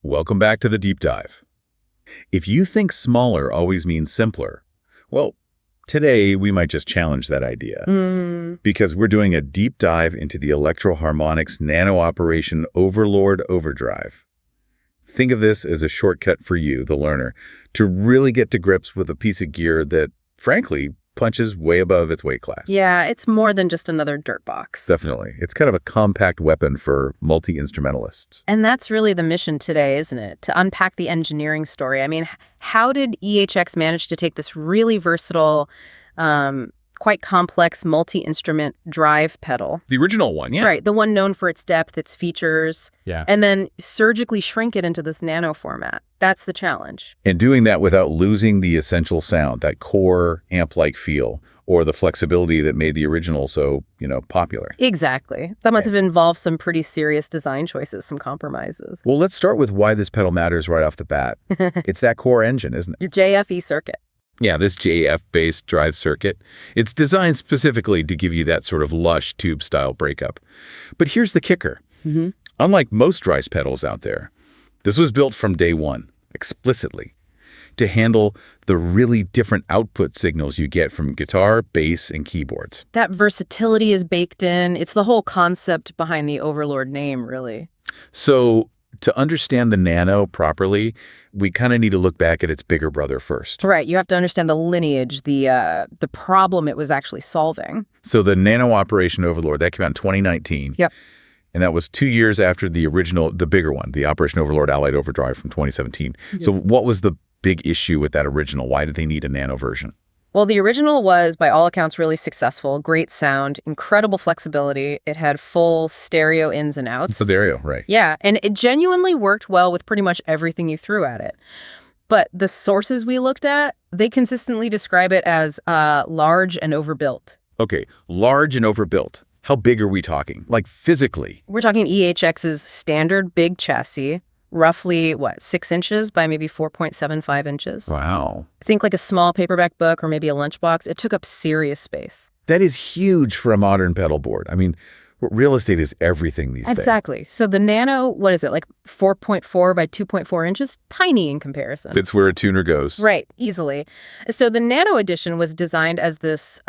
Welcome back to the deep dive. If you think smaller always means simpler, well, today we might just challenge that idea because we're doing a deep dive into the Electro Harmonix Nano Operation Overlord Overdrive. Think of this as a shortcut for you, the learner, to really get to grips with a piece of gear that, frankly, punches way above its weight class. Yeah, it's more than just another dirt box. Definitely. It's kind of a compact weapon for multi-instrumentalists. And that's really the mission today, isn't it? To unpack the engineering story. I mean, how did EHX manage to take this really versatile, quite complex multi-instrument drive pedal? The original one, yeah. Right, the one known for its depth, its features, Yeah. and then surgically shrink it into this nano format. That's the challenge. And doing that without losing the essential sound, that core amp-like feel, or the flexibility that made the original so, popular. Exactly. That must have involved some pretty serious design choices, some compromises. Well, let's start with why this pedal matters right off the bat. It's that core engine, isn't it? Your JFE circuit. Yeah, this JF-based drive circuit. It's designed specifically to give you that sort of lush tube-style breakup. But here's the kicker. Unlike most drive pedals out there, this was built from day one, explicitly, to handle the really different output signals you get from guitar, bass, and keyboards. That versatility is baked in. It's the whole concept behind the Overlord name, really. So to understand the Nano properly, we kind of need to look back at its bigger brother first. Right. You have to understand the lineage, the problem it was actually solving. So the Nano Operation Overlord, that came out in 2019. Yep. And that was 2 years after the original, the bigger one, the Operation Overlord Allied Overdrive from 2017. So what was the big issue with that original? Why did they need a Nano version? Well, the original was, by all accounts, really successful. Great sound, incredible flexibility. It had full stereo ins and outs. Stereo, right. Yeah, and it genuinely worked well with pretty much everything you threw at it. But the sources we looked at, they consistently describe it as large and overbuilt. Okay, large and overbuilt. How big are we talking? Like physically? We're talking EHX's standard big chassis, roughly, 6 inches by maybe 4.75 inches. Wow. Think like a small paperback book or maybe a lunchbox. It took up serious space. That is huge for a modern pedal board. I mean, real estate is everything these days. Exactly. So the Nano, what is it, like 4.4 by 2.4 inches? Tiny in comparison. Fits where a tuner goes. Right, easily. So the Nano edition was designed as this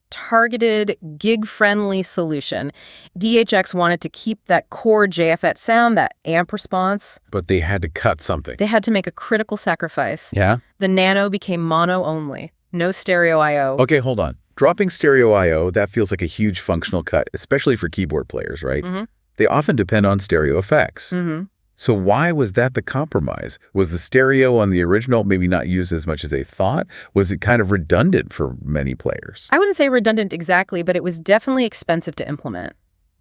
targeted, gig-friendly solution. DHX wanted to keep that core JFET sound, that amp response. But they had to cut something. They had to make a critical sacrifice. Yeah? The Nano became mono only. No stereo I/O. Okay, hold on. Dropping stereo I/O, that feels like a huge functional cut, especially for keyboard players, right? They often depend on stereo effects. So why was that the compromise? Was the stereo on the original maybe not used as much as they thought? Was it kind of redundant for many players? I wouldn't say redundant exactly, but it was definitely expensive to implement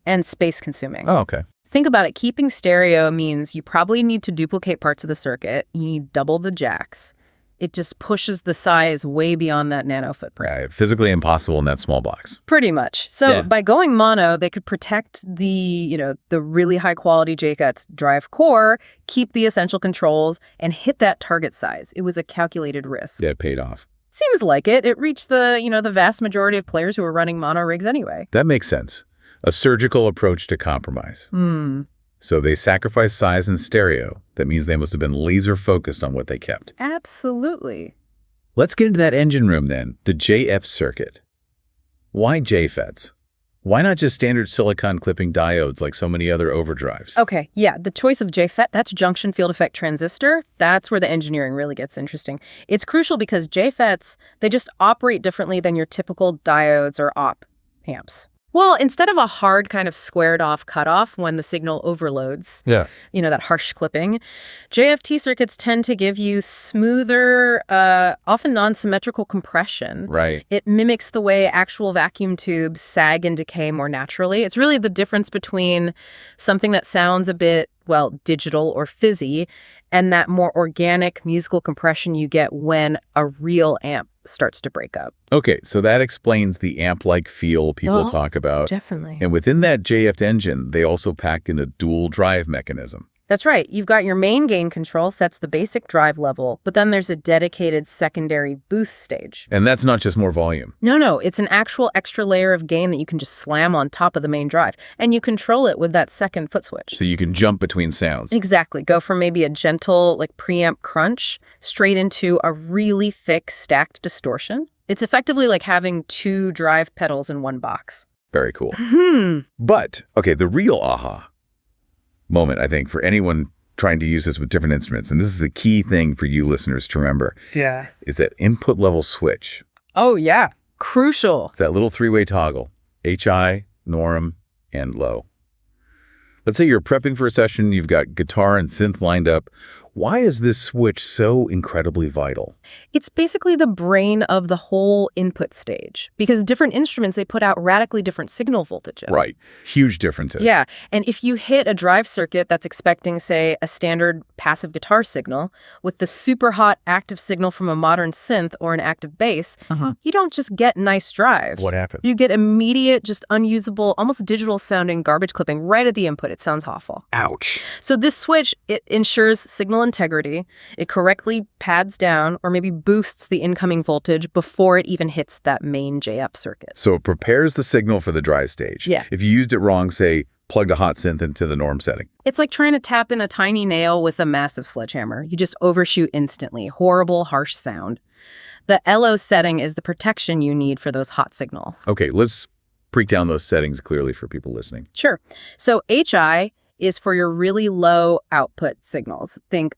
and space-consuming. Oh, okay. Think about it. Keeping stereo means you probably need to duplicate parts of the circuit. You need double the jacks. It just pushes the size way beyond that Nano footprint. Yeah, physically impossible in that small box. Pretty much. So by going mono, they could protect the really high quality JFET's drive core, keep the essential controls, and hit that target size. It was a calculated risk. Yeah, it paid off. Seems like it. It reached the vast majority of players who were running mono rigs anyway. That makes sense. A surgical approach to compromise. So they sacrificed size and stereo. That means they must have been laser focused on what they kept. Absolutely. Let's get into that engine room then, the JF circuit. Why JFETs? Why not just standard silicon clipping diodes like so many other overdrives? Okay, yeah, the choice of JFET, that's junction field effect transistor. That's where the engineering really gets interesting. It's crucial because JFETs, they just operate differently than your typical diodes or op amps. Well, instead of a hard kind of squared off cutoff when the signal overloads, that harsh clipping, JFT circuits tend to give you smoother, often non-symmetrical compression. Right. It mimics the way actual vacuum tubes sag and decay more naturally. It's really the difference between something that sounds a bit, digital or fizzy, and that more organic musical compression you get when a real amp starts to break up. Okay, so that explains the amp-like feel people talk about. Definitely. And within that JF engine, they also packed in a dual drive mechanism. That's right. You've got your main gain control sets the basic drive level, but then there's a dedicated secondary boost stage. And that's not just more volume. No, it's an actual extra layer of gain that you can just slam on top of the main drive, and you control it with that second foot switch. So you can jump between sounds. Exactly. Go from maybe a gentle, like, preamp crunch straight into a really thick stacked distortion. It's effectively like having 2 drive pedals in one box. Very cool. But, okay, the real aha moment, I think, for anyone trying to use this with different instruments, and this is the key thing for you listeners to remember, is that input level switch. Oh, yeah. Crucial. It's that little 3-way toggle, HI, norm, and low. Let's say you're prepping for a session, you've got guitar and synth lined up. Why is this switch so incredibly vital? It's basically the brain of the whole input stage, because different instruments, they put out radically different signal voltages. Right. Huge differences. Yeah. And if you hit a drive circuit that's expecting, say, a standard passive guitar signal with the super hot active signal from a modern synth or an active bass, you don't just get nice drive. What happens? You get immediate, just unusable, almost digital sounding garbage clipping right at the input. It sounds awful. Ouch. So this switch, it ensures signal integrity. It correctly pads down or maybe boosts the incoming voltage before it even hits that main JF circuit. So it prepares the signal for the drive stage. Yeah. If you used it wrong, say, plugged a hot synth into the norm setting. It's like trying to tap in a tiny nail with a massive sledgehammer. You just overshoot instantly. Horrible, harsh sound. The LO setting is the protection you need for those hot signals. Okay, let's break down those settings clearly for people listening. Sure. So HI is for your really low output signals. Think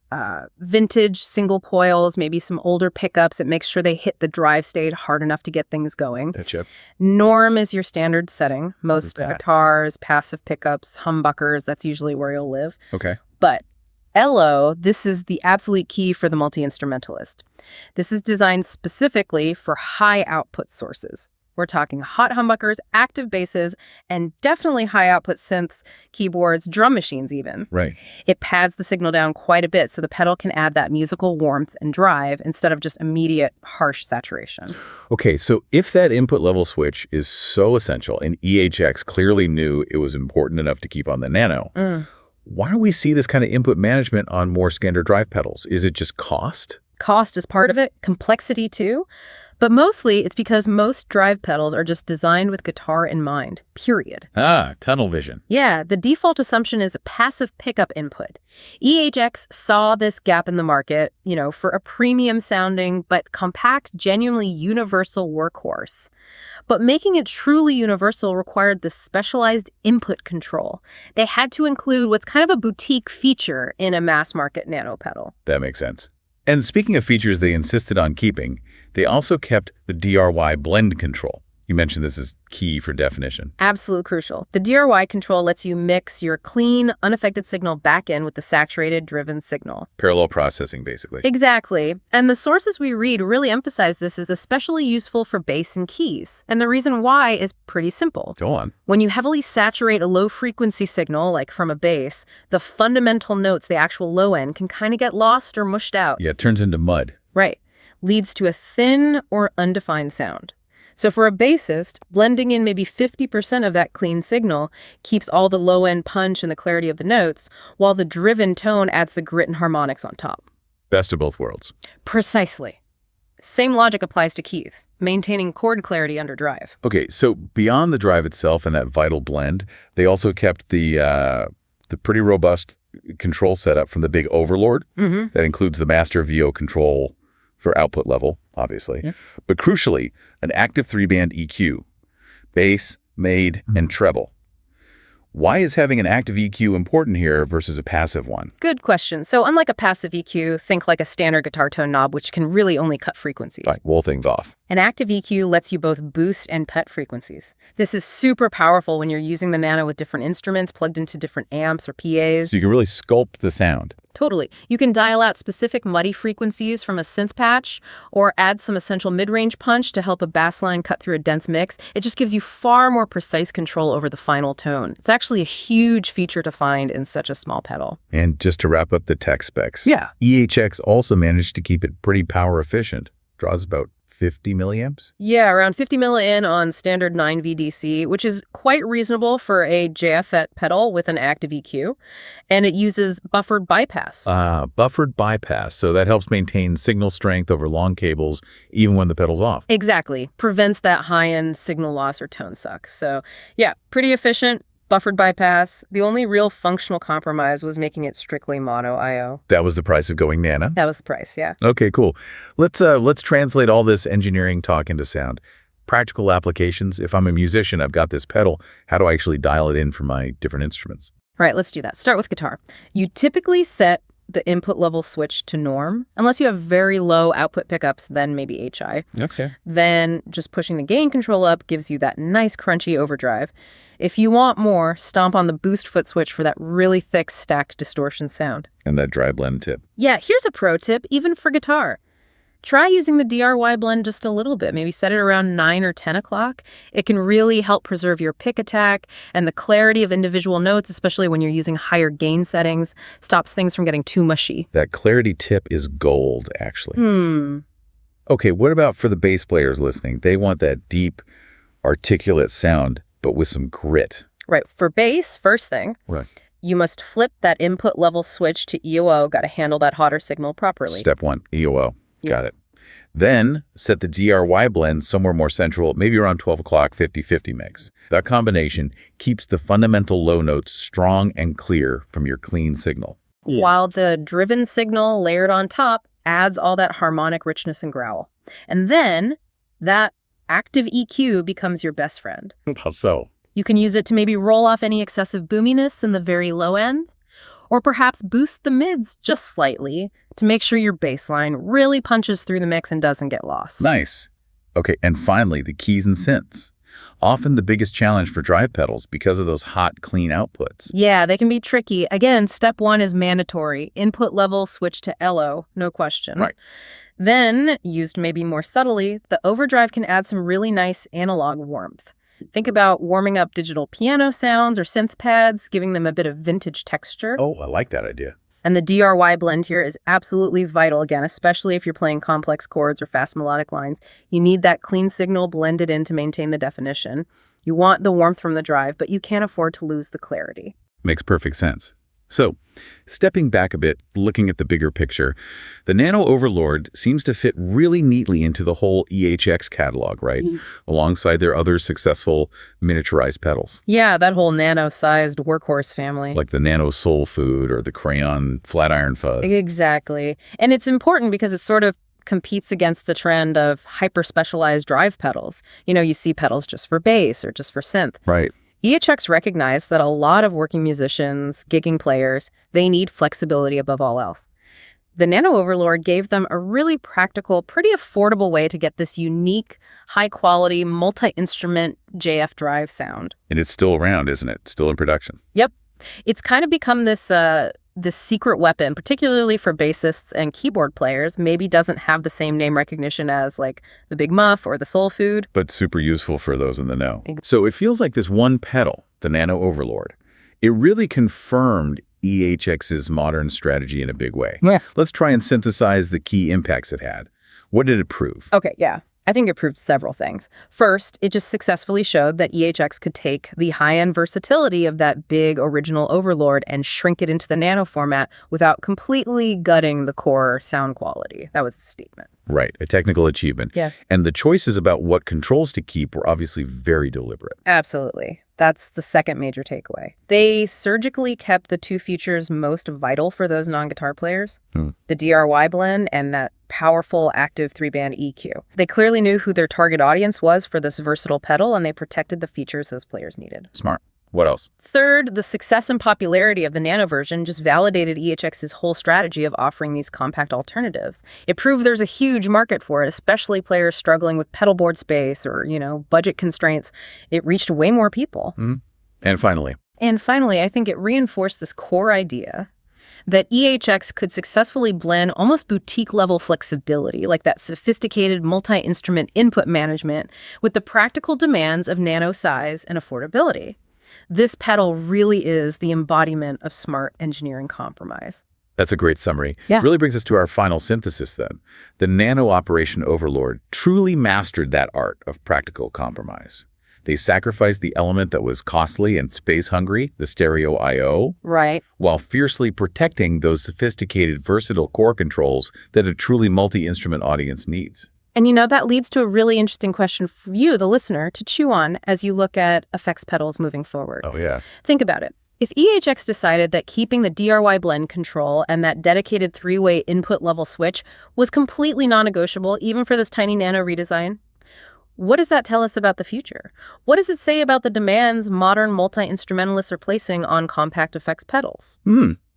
vintage single coils, maybe some older pickups. It makes sure they hit the drive stage hard enough to get things going. Gotcha. Norm is your standard setting. Most guitars, passive pickups, humbuckers, that's usually where you'll live. Okay. But LO, this is the absolute key for the multi-instrumentalist. This is designed specifically for high output sources. We're talking hot humbuckers, active basses, and definitely high output synths, keyboards, drum machines even. Right. It pads the signal down quite a bit so the pedal can add that musical warmth and drive instead of just immediate harsh saturation. Okay, so if that input level switch is so essential and EHX clearly knew it was important enough to keep on the Nano, why don't we see this kind of input management on more standard drive pedals? Is it just cost? Cost is part of it, complexity too. But mostly, it's because most drive pedals are just designed with guitar in mind, period. Ah, tunnel vision. Yeah, the default assumption is a passive pickup input. EHX saw this gap in the market, for a premium sounding but compact, genuinely universal workhorse. But making it truly universal required this specialized input control. They had to include what's kind of a boutique feature in a mass market Nano pedal. That makes sense. And speaking of features they insisted on keeping, they also kept the DRY blend control. You mentioned this is key for definition. Absolutely crucial. The DRY control lets you mix your clean, unaffected signal back in with the saturated, driven signal. Parallel processing, basically. Exactly. And the sources we read really emphasize this is especially useful for bass and keys. And the reason why is pretty simple. Go on. When you heavily saturate a low-frequency signal, like from a bass, the fundamental notes, the actual low end, can kind of get lost or mushed out. Yeah, it turns into mud. Right. Leads to a thin or undefined sound. So for a bassist, blending in maybe 50% of that clean signal keeps all the low-end punch and the clarity of the notes, while the driven tone adds the grit and harmonics on top. Best of both worlds. Precisely. Same logic applies to keys, maintaining chord clarity under drive. Okay, so beyond the drive itself and that vital blend, they also kept the pretty robust control setup from the big Overlord. That includes the master VO control for output level, obviously. Yeah. But crucially, an active 3-band EQ, bass, mid, and treble. Why is having an active EQ important here versus a passive one? Good question. So unlike a passive EQ, think like a standard guitar tone knob, which can really only cut frequencies. Like roll things off. An active EQ lets you both boost and cut frequencies. This is super powerful when you're using the Nano with different instruments plugged into different amps or PAs. So you can really sculpt the sound. Totally. You can dial out specific muddy frequencies from a synth patch or add some essential mid-range punch to help a bass line cut through a dense mix. It just gives you far more precise control over the final tone. It's actually a huge feature to find in such a small pedal. And just to wrap up the tech specs, yeah, EHX also managed to keep it pretty power efficient. Draws about 50 milliamps? Yeah, around 50 milliamp on standard 9 VDC, which is quite reasonable for a JFET pedal with an active EQ. And it uses buffered bypass. Buffered bypass. So that helps maintain signal strength over long cables, even when the pedal's off. Exactly. Prevents that high-end signal loss or tone suck. So yeah, pretty efficient. Buffered bypass. The only real functional compromise was making it strictly mono I/O. That was the price of going Nano? That was the price, yeah. Okay, cool. Let's translate all this engineering talk into sound. Practical applications. If I'm a musician, I've got this pedal. How do I actually dial it in for my different instruments? All right, let's do that. Start with guitar. You typically set the input level switch to norm. Unless you have very low output pickups, then maybe HI. Okay. Then just pushing the gain control up gives you that nice crunchy overdrive. If you want more, stomp on the boost foot switch for that really thick stacked distortion sound. And that dry blend tip. Yeah, here's a pro tip, even for guitar. Try using the DRY blend just a little bit. Maybe set it around 9 or 10 o'clock. It can really help preserve your pick attack and the clarity of individual notes, especially when you're using higher gain settings. Stops things from getting too mushy. That clarity tip is gold, actually. Okay, what about for the bass players listening? They want that deep, articulate sound, but with some grit. Right. For bass, first thing, you must flip that input level switch to EOO. Got to handle that hotter signal properly. Step 1, EOO. Got it. Then set the DRY blend somewhere more central, maybe around 12 o'clock, 50-50 mix. That combination keeps the fundamental low notes strong and clear from your clean signal. While the driven signal layered on top adds all that harmonic richness and growl. And then that active EQ becomes your best friend. How so? You can use it to maybe roll off any excessive boominess in the very low end, or perhaps boost the mids just slightly to make sure your bass line really punches through the mix and doesn't get lost. Nice. Okay, and finally, the keys and synths. Often the biggest challenge for drive pedals because of those hot, clean outputs. Yeah, they can be tricky. Again, step 1 is mandatory. Input level switch to LO, no question. Right. Then, used maybe more subtly, the overdrive can add some really nice analog warmth. Think about warming up digital piano sounds or synth pads, giving them a bit of vintage texture. Oh, I like that idea. And the DRY blend here is absolutely vital, again, especially if you're playing complex chords or fast melodic lines. You need that clean signal blended in to maintain the definition. You want the warmth from the drive, but you can't afford to lose the clarity. Makes perfect sense. So, stepping back a bit, looking at the bigger picture, the Nano Overlord seems to fit really neatly into the whole EHX catalog, right? Alongside their other successful miniaturized pedals. Yeah, that whole nano-sized workhorse family. Like the Nano Soul Food or the Crayon Flatiron Fuzz. Exactly. And it's important because it sort of competes against the trend of hyper-specialized drive pedals. You know, you see pedals just for bass or just for synth. Right. EHX recognized that a lot of working musicians, gigging players, they need flexibility above all else. The Nano Overlord gave them a really practical, pretty affordable way to get this unique, high-quality, multi-instrument JF drive sound. And it's still around, isn't it? Still in production. Yep. It's kind of become this secret weapon, particularly for bassists and keyboard players. Maybe doesn't have the same name recognition as like the Big Muff or the Soul Food. But super useful for those in the know. So it feels like this one pedal, the Nano Overlord, it really confirmed EHX's modern strategy in a big way. Yeah. Let's try and synthesize the key impacts it had. What did it prove? Okay, yeah. I think it proved several things. First, it just successfully showed that EHX could take the high-end versatility of that big original Overlord and shrink it into the Nano format without completely gutting the core sound quality. That was a statement. Right, a technical achievement. Yeah. And the choices about what controls to keep were obviously very deliberate. Absolutely. That's the second major takeaway. They surgically kept the two features most vital for those non-guitar players, the DRY blend and that powerful active 3-band EQ. They clearly knew who their target audience was for this versatile pedal, and they protected the features those players needed. Smart. What else? Third, the success and popularity of the Nano version just validated EHX's whole strategy of offering these compact alternatives. It proved there's a huge market for it, especially players struggling with pedal board space or, budget constraints. It reached way more people. And finally, I think it reinforced this core idea that EHX could successfully blend almost boutique-level flexibility, like that sophisticated multi-instrument input management, with the practical demands of nano size and affordability. This pedal really is the embodiment of smart engineering compromise. That's a great summary. Yeah. Really brings us to our final synthesis then. The Nano operation Overlord truly mastered that art of practical compromise. They sacrificed the element that was costly and space-hungry, the stereo I/O, Right. while fiercely protecting those sophisticated, versatile core controls that a truly multi-instrument audience needs. And that leads to a really interesting question for you, the listener, to chew on as you look at effects pedals moving forward. Oh, yeah. Think about it. If EHX decided that keeping the DRY blend control and that dedicated three-way input level switch was completely non-negotiable, even for this tiny Nano redesign, what does that tell us about the future? What does it say about the demands modern multi-instrumentalists are placing on compact effects pedals?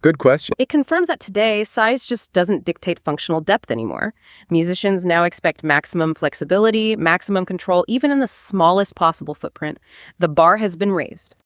Good question. It confirms that today, size just doesn't dictate functional depth anymore. Musicians now expect maximum flexibility, maximum control, even in the smallest possible footprint. The bar has been raised.